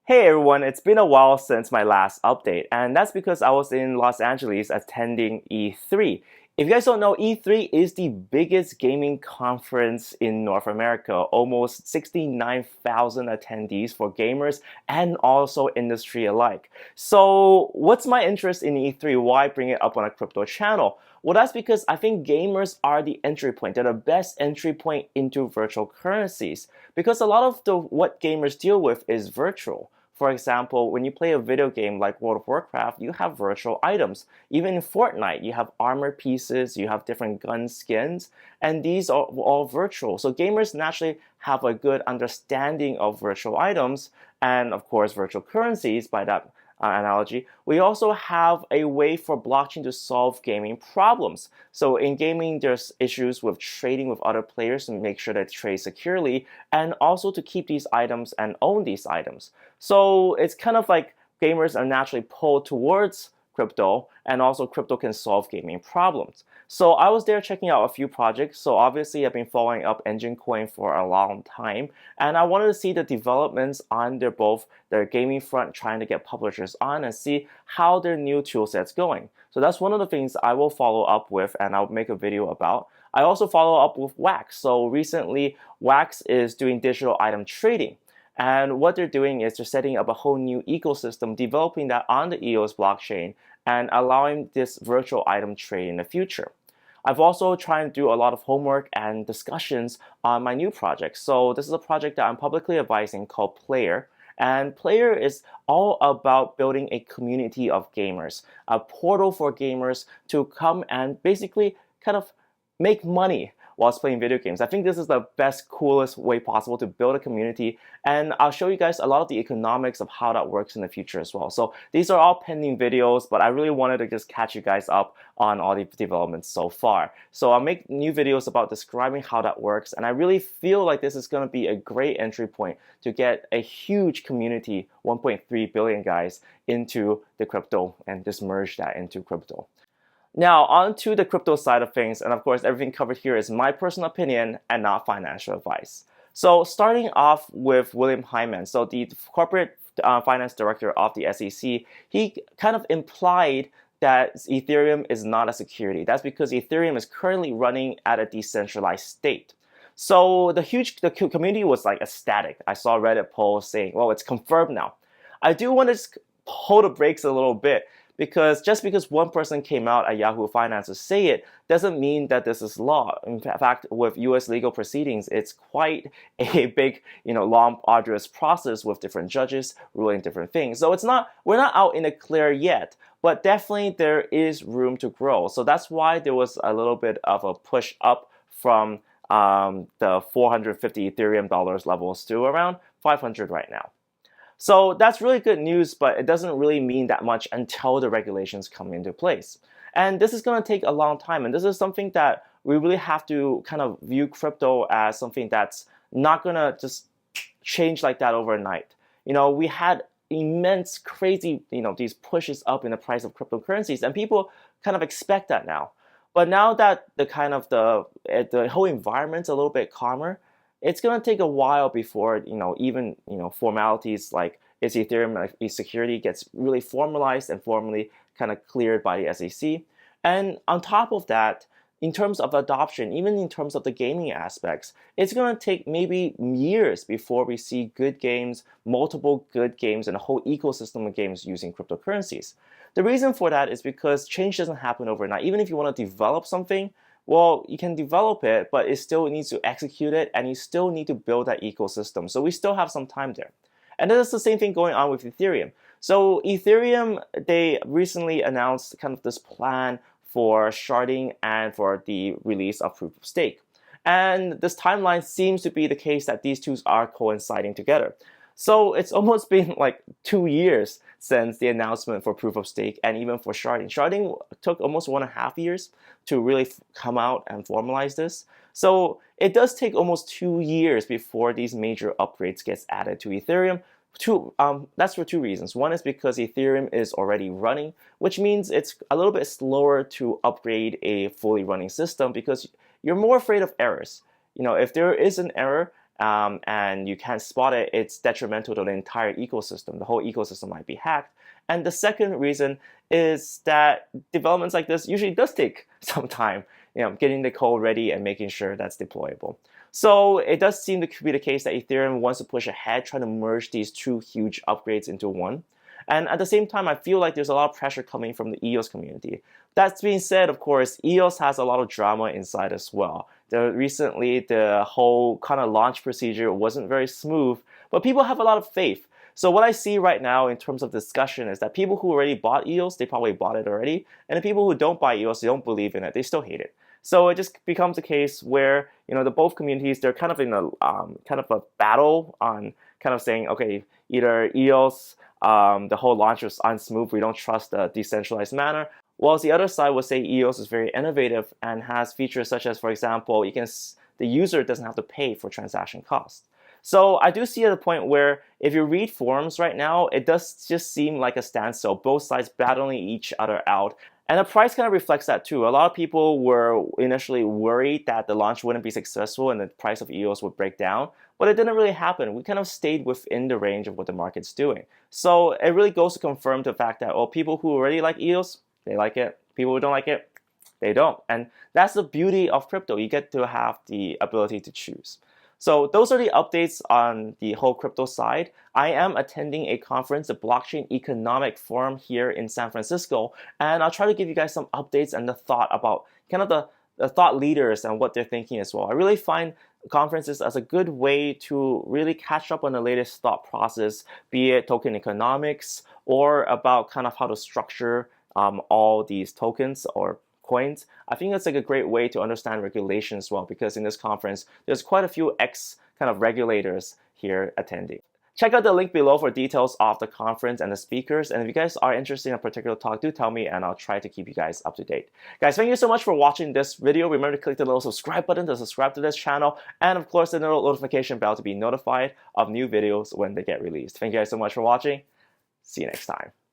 Hey everyone, it's been a while since my last update, and that's because I was in Los Angeles attending E3. If you guys don't know, E3 is the biggest gaming conference in North America, almost 69,000 attendees for gamers and also industry alike. So what's my interest in E3? Why bring it up on a crypto channel? Well, that's because I think gamers are the entry point. They're the best entry point into virtual currencies because a lot of what gamers deal with is virtual. For example, when you play a video game like World of Warcraft, you have virtual items. Even in Fortnite, you have armor pieces, you have different gun skins, and these are all virtual. So gamers naturally have a good understanding of virtual items and, of course, virtual currencies by that analogy. We also have a way for blockchain to solve gaming problems. So in gaming, there's issues with trading with other players to make sure that trade securely, and also to keep these items and own these items. So it's kind of like gamers are naturally pulled towards crypto, and also crypto can solve gaming problems. So I was there checking out a few projects. So obviously I've been following up Enjin coin for a long time, and I wanted to see the developments on their gaming front, trying to get publishers on and see how their new tool set's going. So that's one of the things I will follow up with and I'll make a video about. I also follow up with Wax. So recently Wax is doing digital item trading. And what they're doing is they're setting up a whole new ecosystem, developing that on the EOS blockchain and allowing this virtual item trade in the future. I've also tried to do a lot of homework and discussions on my new project. So this is a project that I'm publicly advising called Plair. And Plair is all about building a community of gamers, a portal for gamers to come and basically kind of make money whilst playing video games. I think this is the best, coolest way possible to build a community, and I'll show you guys a lot of the economics of how that works in the future as well. So these are all pending videos, but I really wanted to just catch you guys up on all the developments so far. So I'll make new videos about describing how that works, and I really feel like this is going to be a great entry point to get a huge community, 1.3 billion guys, into the crypto and just merge that into crypto. Now, on to the crypto side of things, and of course, everything covered here is my personal opinion and not financial advice. So, starting off with William Hyman, so the corporate finance director of the SEC, he kind of implied that Ethereum is not a security. That's because Ethereum is currently running at a decentralized state. So the community was like ecstatic. I saw Reddit polls saying, well, it's confirmed now. I do want to just hold the brakes a little bit, because just because one person came out at Yahoo Finance to say it doesn't mean that this is law. In fact, with US legal proceedings, it's quite a big, long, arduous process with different judges ruling different things. So we're not out in the clear yet, but definitely there is room to grow. So that's why there was a little bit of a push up from the 450 Ethereum dollars levels to around 500 right now. So that's really good news, but it doesn't really mean that much until the regulations come into place. And this is going to take a long time, and this is something that we really have to kind of view crypto as something that's not going to just change like that overnight. We had immense, crazy, these pushes up in the price of cryptocurrencies, and people kind of expect that now. But now that the whole environment's a little bit calmer, it's going to take a while before even formalities like is Ethereum a security gets really formalized and formally kind of cleared by the SEC. And on top of that, in terms of adoption, even in terms of the gaming aspects, it's going to take maybe years before we see good games, multiple good games, and a whole ecosystem of games using cryptocurrencies. The reason for that is because change doesn't happen overnight. Even if you want to develop something, well, you can develop it, but it still needs to execute it, and you still need to build that ecosystem. So we still have some time there. And that's the same thing going on with Ethereum. So Ethereum, they recently announced kind of this plan for sharding and for the release of proof of stake. And this timeline seems to be the case that these two are coinciding together. So it's almost been like 2 years since the announcement for proof of stake and even for sharding. Sharding took almost 1.5 years to really come out and formalize this. So it does take almost 2 years before these major upgrades gets added to Ethereum. That's for two reasons. One is because Ethereum is already running, which means it's a little bit slower to upgrade a fully running system because you're more afraid of errors. If there is an error, and you can't spot it, it's detrimental to the entire ecosystem. The whole ecosystem might be hacked. And the second reason is that developments like this usually does take some time, getting the code ready and making sure that's deployable. So it does seem to be the case that Ethereum wants to push ahead, trying to merge these two huge upgrades into one. And at the same time, I feel like there's a lot of pressure coming from the EOS community. That being said, of course, EOS has a lot of drama inside as well. Recently, the whole kind of launch procedure wasn't very smooth, but people have a lot of faith. So what I see right now in terms of discussion is that people who already bought EOS, they probably bought it already. And the people who don't buy EOS, they don't believe in it, they still hate it. So it just becomes a case where, the both communities, they're kind of in a kind of a battle on kind of saying, okay, either EOS, the whole launch was unsmooth, we don't trust the decentralized manner. Whilst the other side would say EOS is very innovative and has features such as, for example, the user doesn't have to pay for transaction costs. So I do see at a point where if you read forums right now, it does just seem like a standstill, both sides battling each other out. And the price kind of reflects that too. A lot of people were initially worried that the launch wouldn't be successful and the price of EOS would break down, but it didn't really happen. We kind of stayed within the range of what the market's doing. So it really goes to confirm the fact that, people who already like EOS, they like it. People who don't like it, they don't. And that's the beauty of crypto. You get to have the ability to choose. So those are the updates on the whole crypto side. I am attending a conference, the Blockchain Economic Forum here in San Francisco, and I'll try to give you guys some updates and the thought about kind of the thought leaders and what they're thinking as well. I really find conferences as a good way to really catch up on the latest thought process, be it token economics or about kind of how to structure all these tokens or coins. I think that's like a great way to understand regulation as well, because in this conference, there's quite a few kind of regulators here attending. Check out the link below for details of the conference and the speakers. And if you guys are interested in a particular talk, do tell me and I'll try to keep you guys up to date. Guys, thank you so much for watching this video. Remember to click the little subscribe button to subscribe to this channel. And of course, the little notification bell to be notified of new videos when they get released. Thank you guys so much for watching. See you next time.